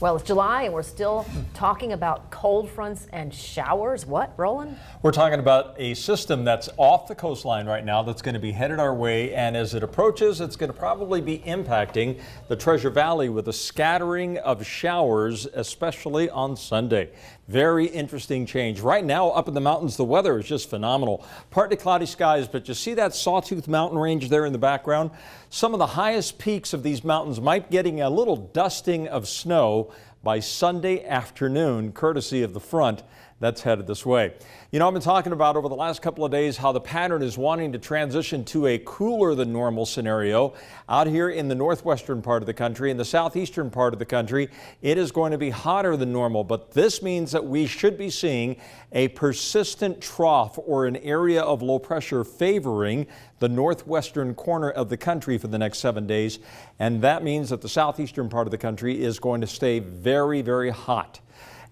Well, it's July and we're still talking about cold fronts and showers. What, Roland? We're talking about a system that's off the coastline right now that's going to be headed our way, and as it approaches, it's going to probably be impacting the Treasure Valley with a scattering of showers, especially on Sunday. Very interesting change. Right now, up in the mountains, the weather is just phenomenal. Partly cloudy skies, but you see that Sawtooth Mountain range there in the background? Some of the highest peaks of these mountains might getting a little dusting of snow by Sunday afternoon, courtesy of the front that's headed this way. You know, I've been talking about over the last couple of days how the pattern is wanting to transition to a cooler than normal scenario. Out here in the northwestern part of the country, in the southeastern part of the country, it is going to be hotter than normal, but this means that we should be seeing a persistent trough or an area of low pressure favoring the northwestern corner of the country for the next 7 days, and that means that the southeastern part of the country is going to stay very, very hot.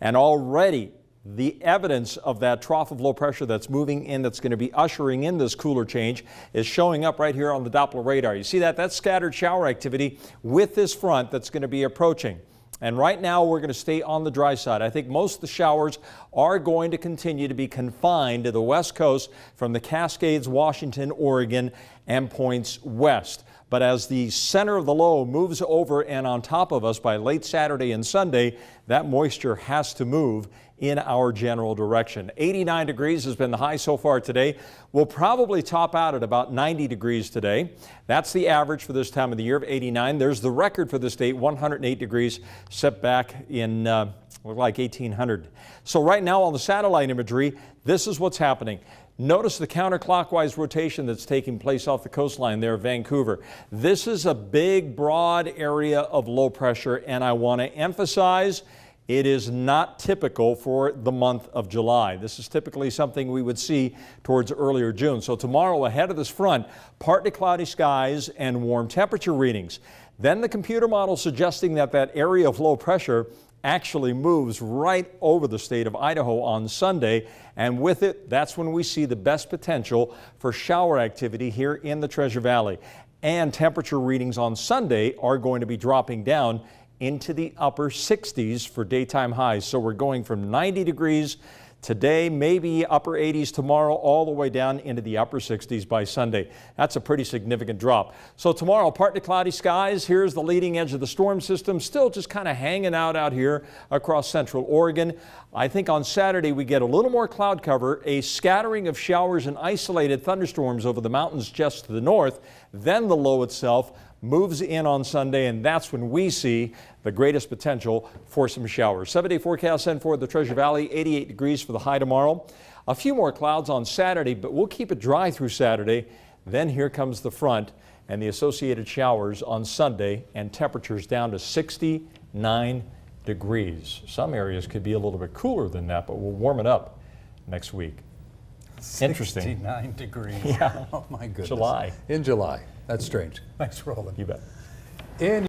And already the evidence of that trough of low pressure that's moving in, that's going to be ushering in this cooler change, is showing up right here on the Doppler radar. You see that? That's scattered shower activity with this front that's going to be approaching. And right now we're going to stay on the dry side. I think most of the showers are going to continue to be confined to the west coast from the Cascades, Washington, Oregon, and points west. But as the center of the low moves over and on top of us by late Saturday and Sunday, that moisture has to move in our general direction. 89 degrees has been the high so far today. We'll probably top out at about 90 degrees today. That's the average for this time of the year of 89. There's the record for this date, 108 degrees, set back in like 1800. So right now on the satellite imagery, this is what's happening. Notice the counterclockwise rotation that's taking place off the coastline there of Vancouver. This is a big, broad area of low pressure, and I want to emphasize it is not typical for the month of July. This is typically something we would see towards earlier June. So tomorrow, ahead of this front, partly cloudy skies and warm temperature readings. Then the computer model suggesting that that area of low pressure actually moves right over the state of Idaho on Sunday, and with it, that's when we see the best potential for shower activity here in the Treasure Valley. And temperature readings on Sunday are going to be dropping down into the upper 60s for daytime highs. So we're going from 90 degrees today, maybe upper 80s tomorrow, all the way down into the upper 60s by Sunday. That's a pretty significant drop. So tomorrow, partly cloudy skies. Here's the leading edge of the storm system, still just kind of hanging out here across central Oregon. I think on Saturday we get a little more cloud cover, a scattering of showers and isolated thunderstorms over the mountains just to the north. Then the low itself moves in on Sunday, and that's when we see the greatest potential for some showers. 7-day forecast sent for the Treasure Valley, 88 degrees for the high tomorrow. A few more clouds on Saturday, but we'll keep it dry through Saturday. Then here comes the front and the associated showers on Sunday, and temperatures down to 69 degrees. Some areas could be a little bit cooler than that, but we'll warm it up next week. Interesting. 69 degrees. Yeah. Oh my goodness. July. In July. That's strange. Thanks, Roland. You bet.